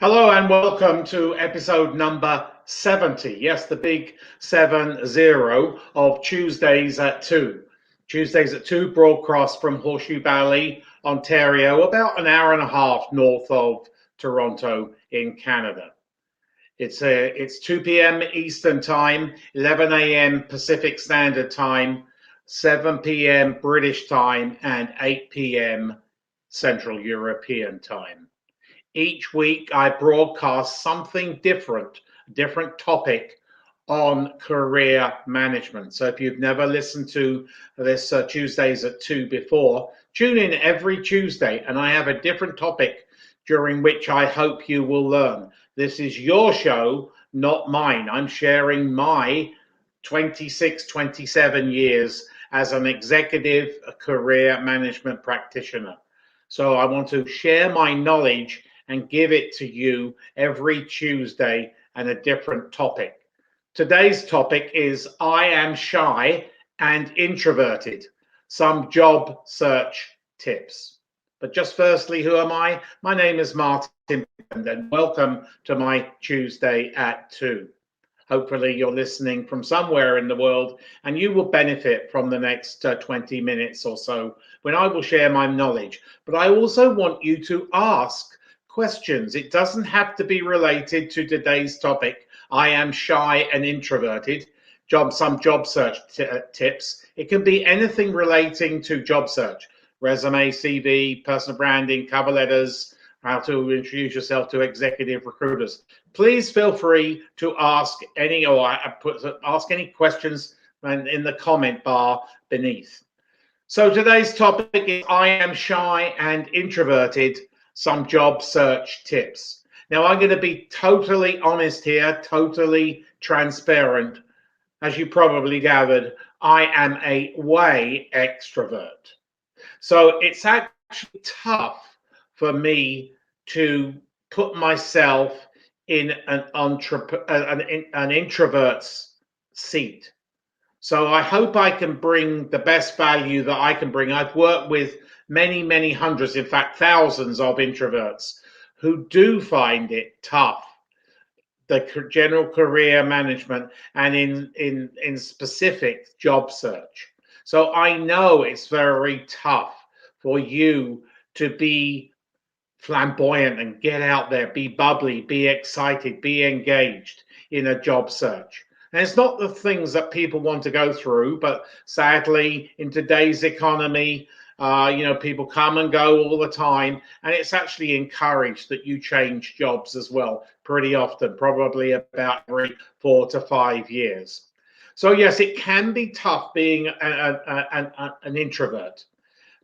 Hello and welcome to episode number 70. Yes, the big 70 of Tuesdays at 2. Tuesdays at 2 broadcast from Horseshoe Valley, Ontario, about an hour and a half north of Toronto in Canada. It's 2 p.m. Eastern Time, 11 a.m. Pacific Standard Time, 7 p.m. British Time, and 8 p.m. Central European Time. Each week I broadcast something different, a different topic on career management. So if you've never listened to this Tuesdays at 2 before, tune in every Tuesday and I have a different topic during which I hope you will learn. This is your show, not mine. I'm sharing my 26, 27 years as an executive career management practitioner. So I want to share my knowledge and give it to you every Tuesday and a different topic. Today's topic is I am shy and introverted, some job search tips. But just firstly, who am I? My name is Martin and welcome to my Tuesday at 2. Hopefully you're listening from somewhere in the world and you will benefit from the next 20 minutes or so when I will share my knowledge. But I also want you to ask questions. It doesn't have to be related to today's topic. I am shy and introverted. Some job search tips. It can be anything relating to job search. Resume, CV, personal branding, cover letters, how to introduce yourself to executive recruiters. Please feel free to ask any questions in the comment bar beneath. So today's topic is I am shy and introverted, some job search tips. Now I'm going to be totally honest here, totally transparent. As you probably gathered, I am a way extrovert. So it's actually tough for me to put myself in an introvert's seat. So I hope I can bring the best value that I can bring. I've worked with many, many hundreds, in fact, thousands of introverts who do find it tough, the general career management and in specific job search. So I know it's very tough for you to be flamboyant and get out there, be bubbly, be excited, be engaged in a job search. And it's not the things that people want to go through, but sadly, in today's economy, people come and go all the time, and it's actually encouraged that you change jobs as well pretty often, probably about every 4 to 5 years. So yes, it can be tough being an introvert,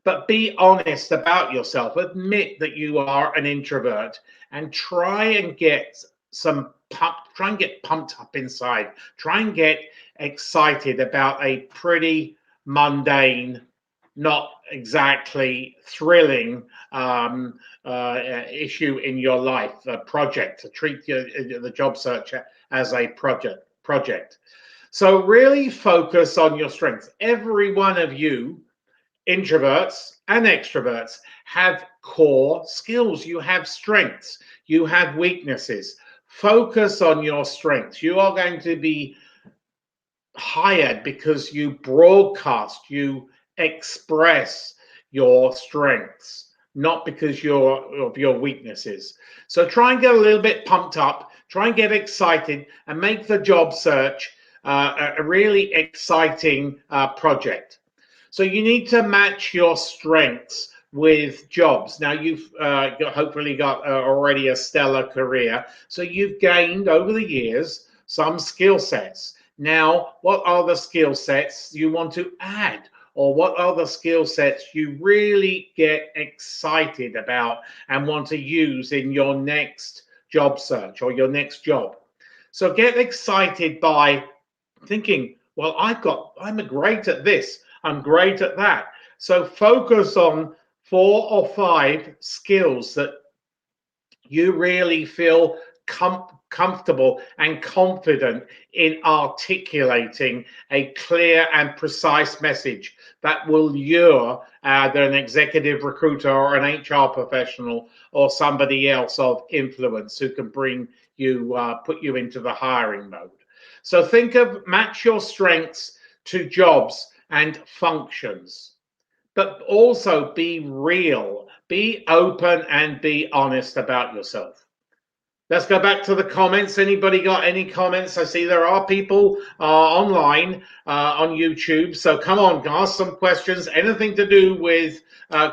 but be honest about yourself. Admit that you are an introvert and try and get pumped up inside. Try and get excited about a pretty mundane, not exactly thrilling issue in your life, a project. Treat the job search as a project. So really focus on your strengths. Every one of you, introverts and extroverts, have core skills. You have strengths. You have weaknesses. Focus on your strengths. You are going to be hired because you broadcast, you express your strengths, not because of your weaknesses. So try and get a little bit pumped up, try and get excited, and make the job search a really exciting project. So you need to match your strengths with jobs. Now you've hopefully got already a stellar career, so you've gained over the years some skill sets. Now, what are the skill sets you want to add? Or what are the skill sets you really get excited about and want to use in your next job search or your next job? So get excited by thinking, well, I'm great at this, I'm great at that. So focus on 4 or 5 skills that you really feel comfortable and confident in articulating a clear and precise message that will lure an executive recruiter or an HR professional or somebody else of influence who can bring you, put you into the hiring mode. So match your strengths to jobs and functions, but also be real, be open, and be honest about yourself. Let's go back to the comments. Anybody got any comments? I see there are people online on YouTube. So come on, ask some questions, anything to do with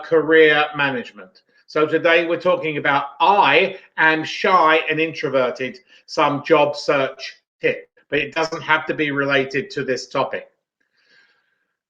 career management. So today we're talking about I am shy and introverted, some job search tip, but it doesn't have to be related to this topic.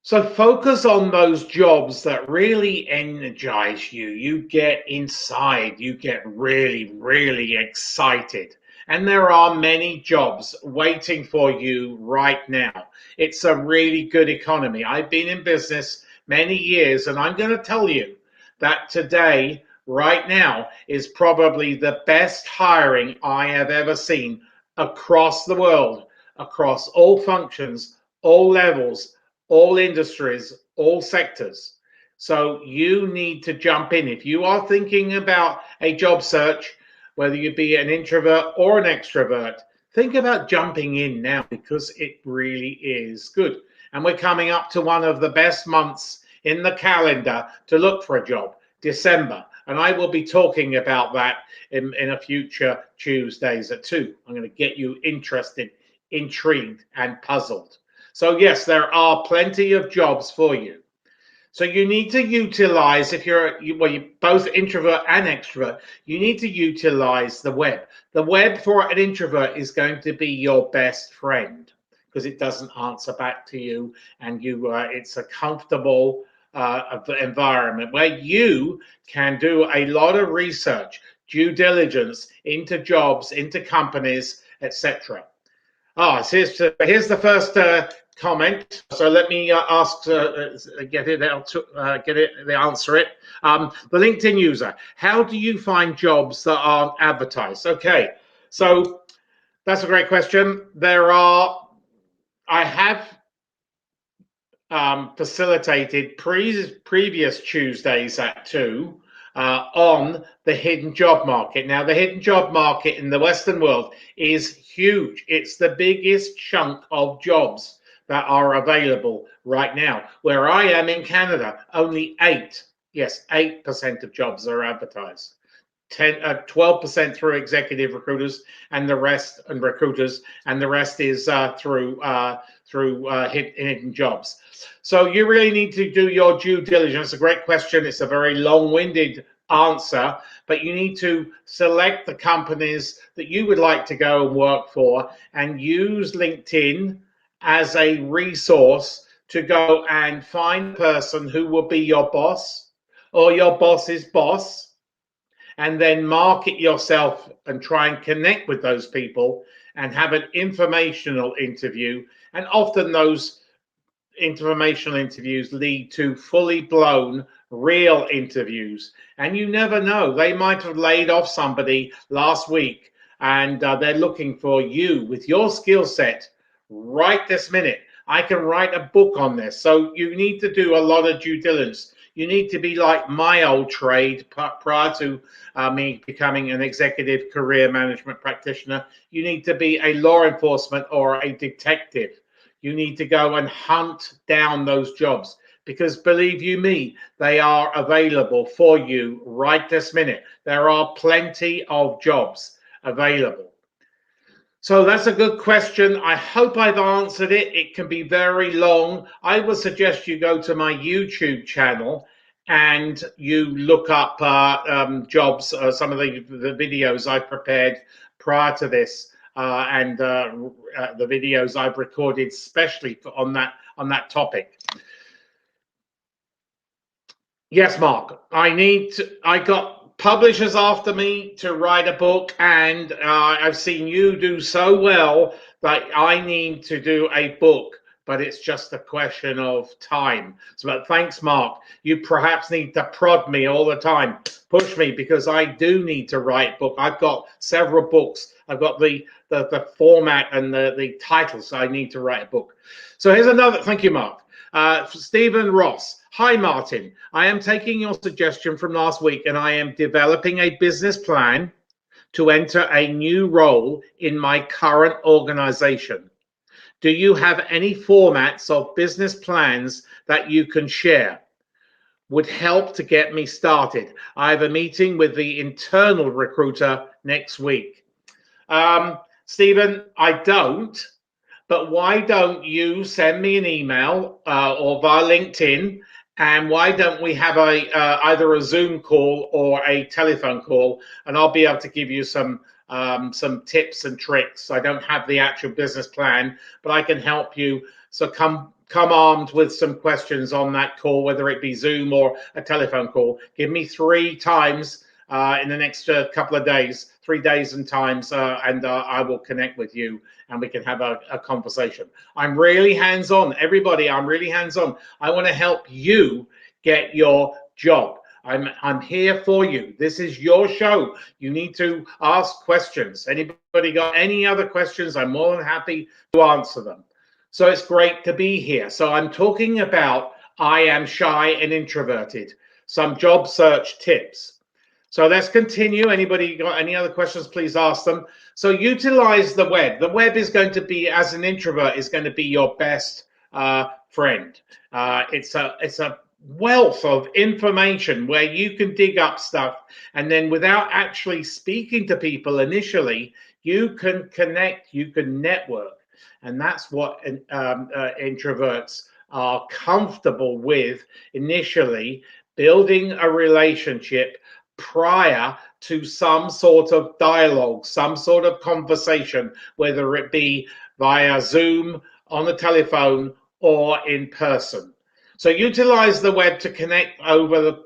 So focus on those jobs that really energize you. You get inside, you get really, really excited. And there are many jobs waiting for you right now. It's a really good economy. I've been in business many years, and I'm going to tell you that today, right now, is probably the best hiring I have ever seen across the world, across all functions, all levels, all industries, all sectors. So you need to jump in. If you are thinking about a job search, whether you be an introvert or an extrovert, think about jumping in now, because it really is good. And we're coming up to one of the best months in the calendar to look for a job, December. And I will be talking about that in a future Tuesdays at 2. I'm going to get you interested, intrigued, and puzzled. So yes, there are plenty of jobs for you. So you need to utilize, if you're both introvert and extrovert, you need to utilize the web. The web for an introvert is going to be your best friend, because it doesn't answer back to you, and it's a comfortable environment where you can do a lot of research, due diligence into jobs, into companies, etc. So here's the first comment. So let me answer it. The LinkedIn user: how do you find jobs that aren't advertised? Okay, so that's a great question. I have facilitated previous Tuesdays at 2 on the hidden job market. Now, the hidden job market in the Western world is huge. It's the biggest chunk of jobs that are available right now. Where I am in Canada, only 8% of jobs are advertised. 12% through executive recruiters, and the rest is through hidden jobs. So you really need to do your due diligence. A great question. It's a very long-winded answer, but you need to select the companies that you would like to go and work for, and use LinkedIn as a resource to go and find a person who will be your boss or your boss's boss, and then market yourself and try and connect with those people and have an informational interview. And often those informational interviews lead to fully blown real interviews. And you never know, they might have laid off somebody last week, and they're looking for you with your skill set right this minute. I can write a book on this. So you need to do a lot of due diligence. You need to be like my old trade prior to me becoming an executive career management practitioner. You need to be a law enforcement or a detective. You need to go and hunt down those jobs, because believe you me, they are available for you right this minute. There are plenty of jobs available. So that's a good question. I hope I've answered it. It can be very long. I would suggest you go to my YouTube channel and you look up jobs, some of the videos I prepared prior to this, and the videos I've recorded especially on that topic. Yes, Mark, I got publishers after me to write a book, and I've seen you do so well that I need to do a book but it's just a question of time. So, but thanks, Mark. You perhaps need to prod me all the time, push me, because I do need to write book. I've got several books. I've got the format and the titles. I need to write a book. So here's another. Thank you, Mark. Stephen Ross. Hi, Martin. I am taking your suggestion from last week, and I am developing a business plan to enter a new role in my current organization. Do you have any formats of business plans that you can share? Would help to get me started. I have a meeting with the internal recruiter next week. Stephen, I don't, but why don't you send me an email or via LinkedIn, and why don't we have either a Zoom call or a telephone call, and I'll be able to give you some tips and tricks. I don't have the actual business plan, but I can help you. So come armed with some questions on that call, whether it be Zoom or a telephone call. Give me 3 times in the next couple of days, 3 days and times, and I will connect with you and we can have a conversation. I'm really hands-on. Everybody, I'm really hands-on. I want to help you get your job. I'm here for you. This is your show. You need to ask questions. Anybody got any other questions? I'm more than happy to answer them. So it's great to be here. So I'm talking about I am shy and introverted, some job search tips. So let's continue. Anybody got any other questions, please ask them. So utilize the web. The web is going to be, as an introvert, is going to be your best friend. It's a wealth of information where you can dig up stuff, and then without actually speaking to people initially, you can connect, you can network. And that's what introverts are comfortable with initially, building a relationship prior to some sort of dialogue, some sort of conversation, whether it be via Zoom, on the telephone, or in person. So utilize the web to connect over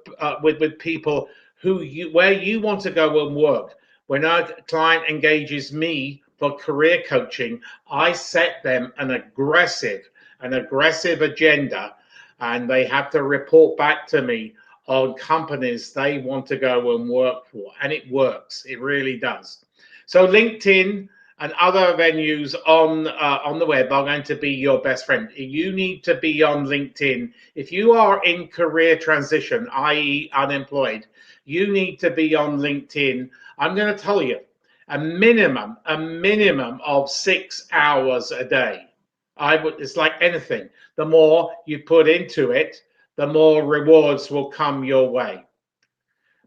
with people where you want to go and work. When a client engages me for career coaching, I set them an aggressive agenda, and they have to report back to me on companies they want to go and work for, and it works. It really does. So LinkedIn and other venues on the web are going to be your best friend. You need to be on LinkedIn. If you are in career transition, i.e. unemployed, you need to be on LinkedIn. I'm going to tell you, a minimum of 6 hours a day. It's like anything. The more you put into it, the more rewards will come your way.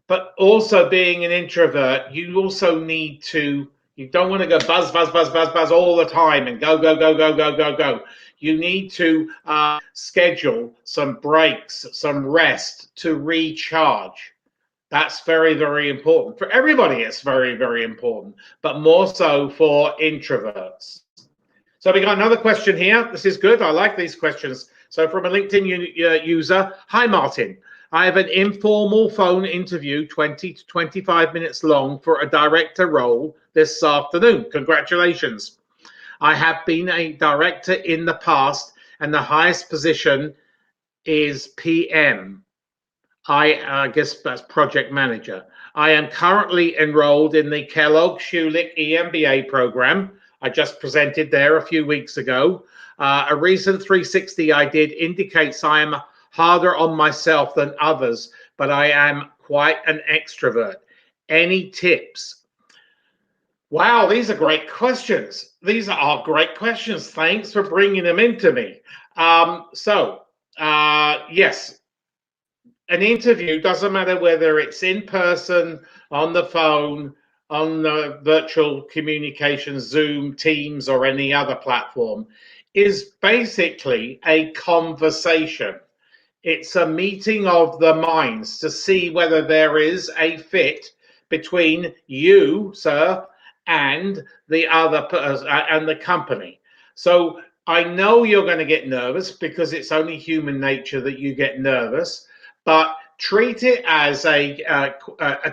But also, being an introvert, you also need to, you don't want to go buzz all the time and go. You need to schedule some breaks, some rest to recharge. That's very, very important. For everybody, it's very, very important, but more so for introverts. So we got another question here. This is good. I like these questions. So from a LinkedIn user, hi, Martin. I have an informal phone interview, 20 to 25 minutes long, for a director role this afternoon. Congratulations. I have been a director in the past, and the highest position is PM. I guess that's project manager. I am currently enrolled in the Kellogg Schulich EMBA program. I just presented there a few weeks ago. A recent 360 I did indicates I am harder on myself than others, but I am quite an extrovert. Any tips? Wow, these are great questions. These are great questions. Thanks for bringing them into me. Yes, an interview, doesn't matter whether it's in person, on the phone, on the virtual communications, Zoom, Teams, or any other platform, is basically a conversation. It's a meeting of the minds to see whether there is a fit between you, sir, and the other person and the company. So I know you're going to get nervous, because it's only human nature that you get nervous, but treat it as a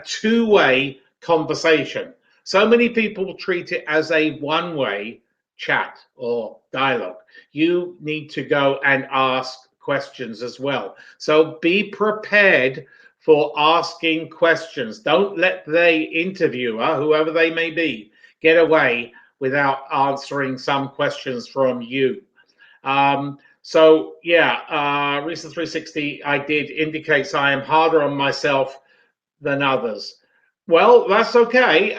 two-way conversation. So many people treat it as a one-way chat or dialogue. You need to go and ask questions as well. So be prepared for asking questions. Don't let the interviewer, whoever they may be, get away without answering some questions from you. So yeah, recent 360, I did indicates I am harder on myself than others. Well, that's okay.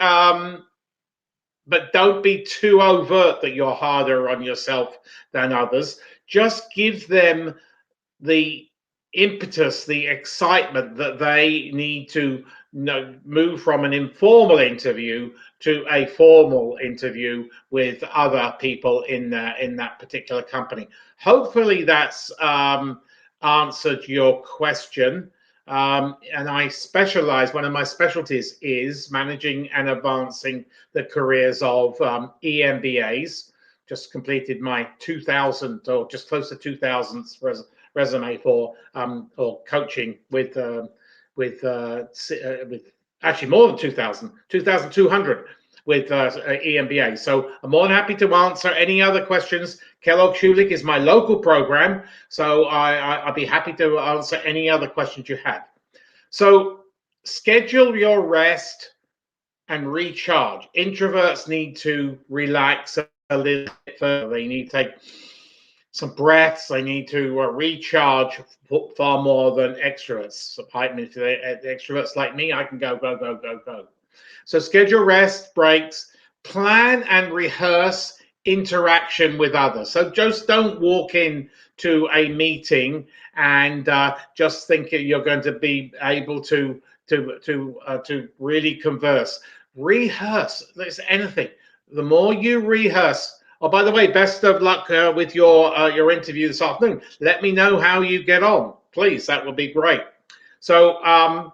But don't be too overt that you're harder on yourself than others. Just give them the impetus, the excitement that they need to move from an informal interview to a formal interview with other people in that particular company. Hopefully, that's answered your question. And I specialize, one of my specialties is managing and advancing the careers of EMBAs. Just completed my 2000 or just close to 2000th resume for or coaching with actually more than 2000, 2200 with EMBA. So I'm more than happy to answer any other questions. Kellogg Schulich is my local program, so I'll be happy to answer any other questions you have. So schedule your rest and recharge. Introverts need to relax a little bit further. They need to take some breaths. They need to recharge far more than extroverts. If they're extroverts like me, I can go, go, go, go, go. So schedule rest, breaks, plan and rehearse interaction with others. So just don't walk in to a meeting and just think you're going to be able to really converse. Rehearse. It's anything. The more you rehearse. Oh, by the way, best of luck with your interview this afternoon. Let me know how you get on, please. That would be great. So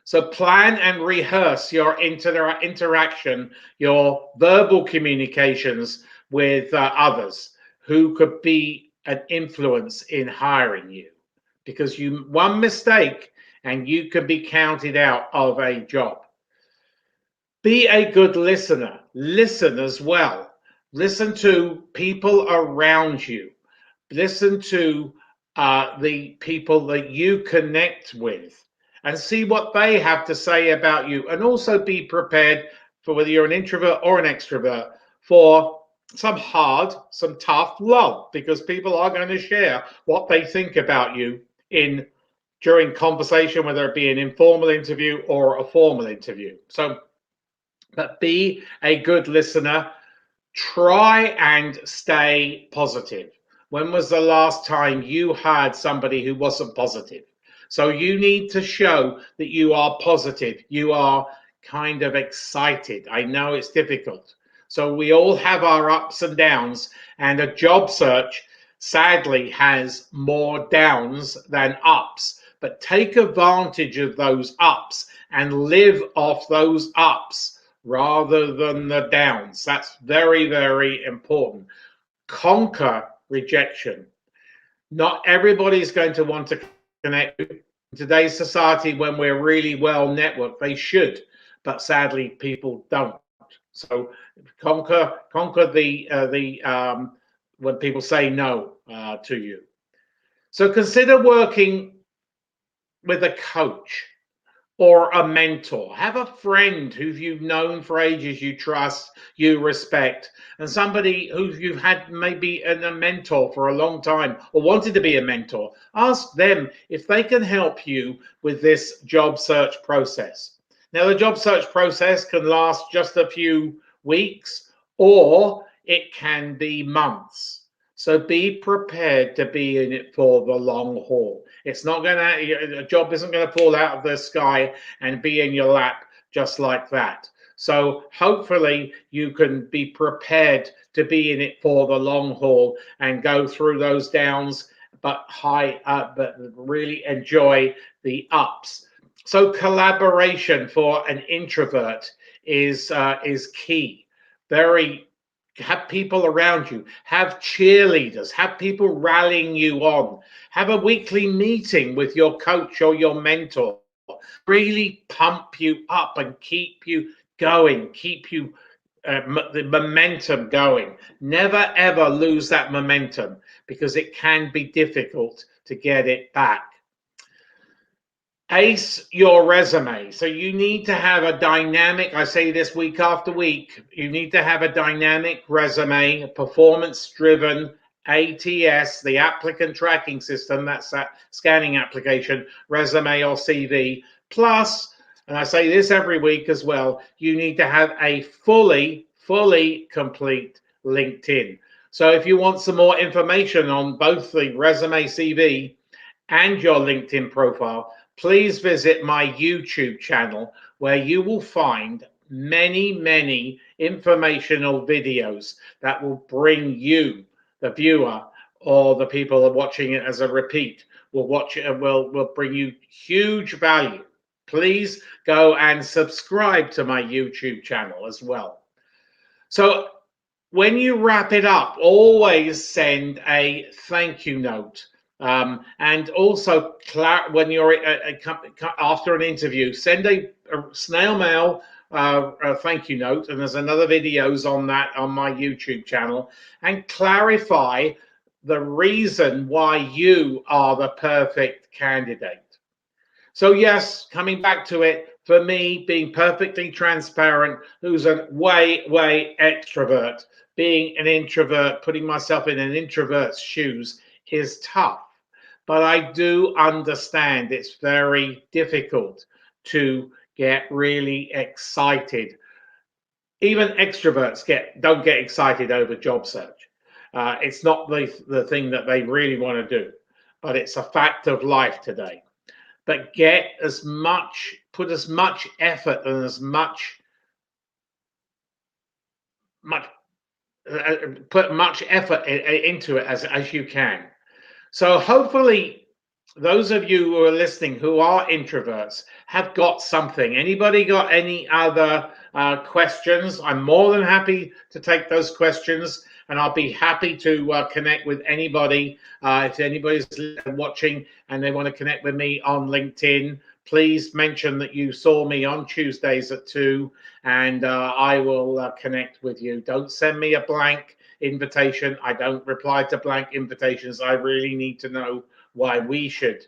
so plan and rehearse your interaction, your verbal communications with others who could be an influence in hiring you, because one mistake and you could be counted out of a job. Be a good listener. Listen as well. Listen to people around you. Listen to the people that you connect with and see what they have to say about you. And also be prepared for whether you're an introvert or an extrovert for some hard, some tough love, because people are going to share what they think about you during conversation, whether it be an informal interview or a formal interview. But be a good listener. Try and stay positive. When was the last time you heard somebody who wasn't positive? So you need to show that you are positive. You are kind of excited. I know it's difficult. So we all have our ups and downs, and a job search sadly has more downs than ups. But take advantage of those ups and live off those ups rather than the downs. That's very, very important. Conquer rejection. Not everybody's going to want to connect. In today's society, when we're really well networked, they should, but sadly, people don't. So conquer the when people say no to you. So consider working with a coach or a mentor. Have a friend who you've known for ages, you trust, you respect, and somebody who you've had maybe a mentor for a long time or wanted to be a mentor. Ask them if they can help you with this job search process. Now, the job search process can last just a few weeks or it can be months. So be prepared to be in it for the long haul. It's not going to, a job isn't going to fall out of the sky and be in your lap just like that. So hopefully you can be prepared to be in it for the long haul and go through those downs, but really enjoy the ups. So collaboration for an introvert is key. Have people around you, have cheerleaders, have people rallying you on, have a weekly meeting with your coach or your mentor. Really pump you up and keep you going, keep you the momentum going. Never ever lose that momentum, because it can be difficult to get it back. Ace your resume. So you need to have a dynamic, I say this week after week, you need to have a dynamic resume, a performance driven ATS, the applicant tracking system, that's that scanning application, resume or CV. Plus, and I say this every week as well, you need to have a fully complete LinkedIn. So if you want some more information on both the resume, CV, and your LinkedIn profile, please visit my YouTube channel, where you will find many informational videos that will bring you, the viewer, or the people that are watching it as a repeat, will watch it and will bring you huge value. Please go and subscribe to my YouTube channel as well. So when you wrap it up, always send a thank you note. And also, when you're after an interview, send a snail mail a thank you note. And there's another videos on that on my YouTube channel, and clarify the reason why you are the perfect candidate. So yes, coming back to it, for me, being perfectly transparent, who's a way extrovert, being an introvert, putting myself in an introvert's shoes is tough. But I do understand it's very difficult to get really excited. Even extroverts don't get excited over job search. It's not the thing that they really want to do, but it's a fact of life today. But put as much effort and as put much effort into it as you can. So hopefully, those of you who are listening who are introverts have got something. Anybody got any other questions? I'm more than happy to take those questions, and I'll be happy to connect with anybody. If anybody's watching and they want to connect with me on LinkedIn, please mention that you saw me on Tuesdays at 2, and I will connect with you. Don't send me a blank invitation. I don't reply to blank invitations. I really need to know why we should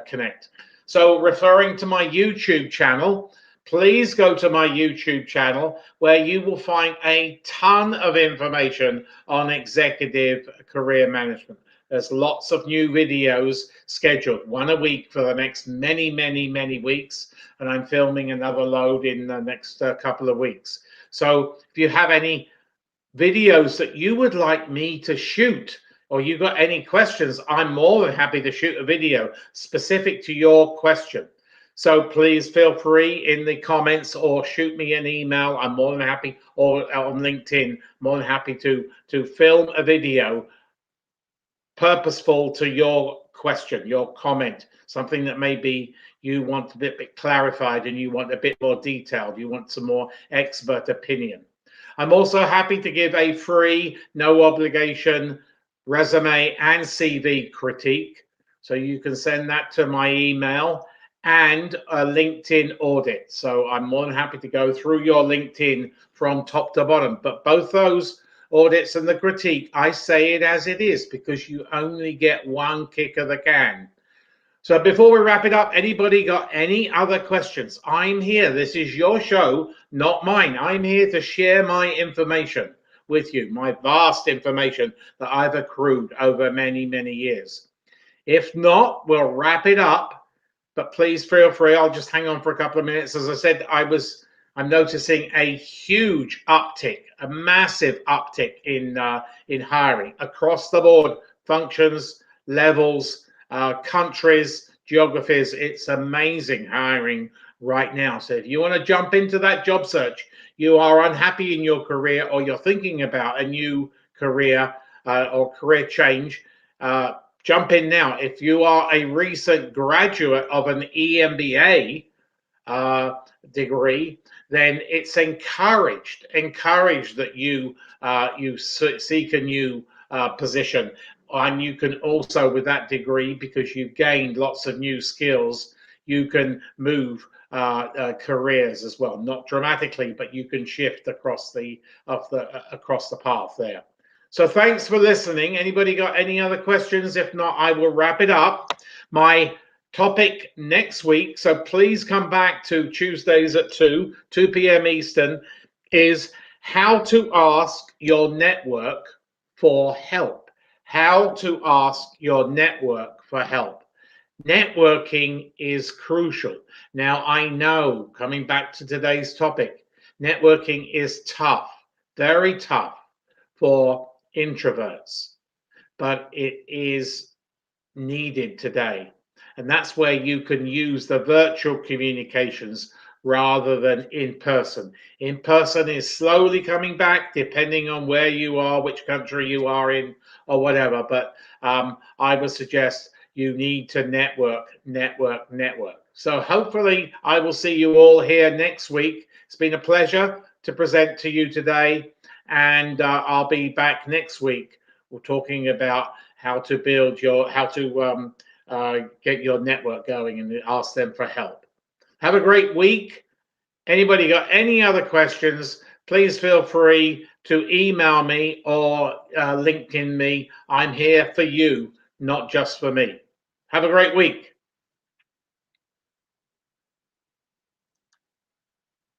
connect. So referring to my YouTube channel, please go to my YouTube channel, where you will find a ton of information on executive career management. There's lots of new videos scheduled, one a week for the next many weeks, and I'm filming another load in the next couple of weeks. So if you have any videos that you would like me to shoot, or you got any questions, I'm more than happy to shoot a video specific to your question. So please feel free in the comments, or shoot me an email. I'm more than happy, or on LinkedIn, more than happy to film a video purposeful to your question, your comment, something that maybe you want a bit clarified, and you want a bit more detailed, you want some more expert opinion. I'm also happy to give a free, no obligation resume and CV critique. So you can send that to my email, and a LinkedIn audit. So I'm more than happy to go through your LinkedIn from top to bottom. But both those audits and the critique, I say it as it is, because you only get one kick of the can. So before we wrap it up, anybody got any other questions? I'm here. This is your show, not mine. I'm here to share my information with you, my vast information that I've accrued over many years. If not, we'll wrap it up. But please feel free. I'll just hang on for a couple of minutes. As I said, I'm noticing a huge uptick, a massive uptick in hiring across the board, functions, levels, countries, geographies. It's amazing hiring right now. So if you want to jump into that job search, you are unhappy in your career, or you're thinking about a new career or career change, jump in now. If you are a recent graduate of an EMBA degree, then it's encouraged that you seek a new position. And you can also, with that degree, because you've gained lots of new skills, you can move careers as well. Not dramatically, but you can shift across the path there. So thanks for listening. Anybody got any other questions? If not, I will wrap it up. My topic next week, so please come back to Tuesdays at 2 p.m. Eastern, is how to ask your network for help. How to ask your network for help. Networking is crucial. Now, I know, coming back to today's topic, networking is tough, very tough for introverts, but it is needed today. And that's where you can use the virtual communications rather than in person. In person is slowly coming back, depending on where you are, which country you are in, or whatever. But I would suggest you need to network. So hopefully I will see you all here next week. It's been a pleasure to present to you today, and I'll be back next week. We're talking about how to build get your network going and ask them for help. Have a great week. Anybody got any other questions, please feel free to email me or LinkedIn me. I'm here for you, not just for me. Have a great week.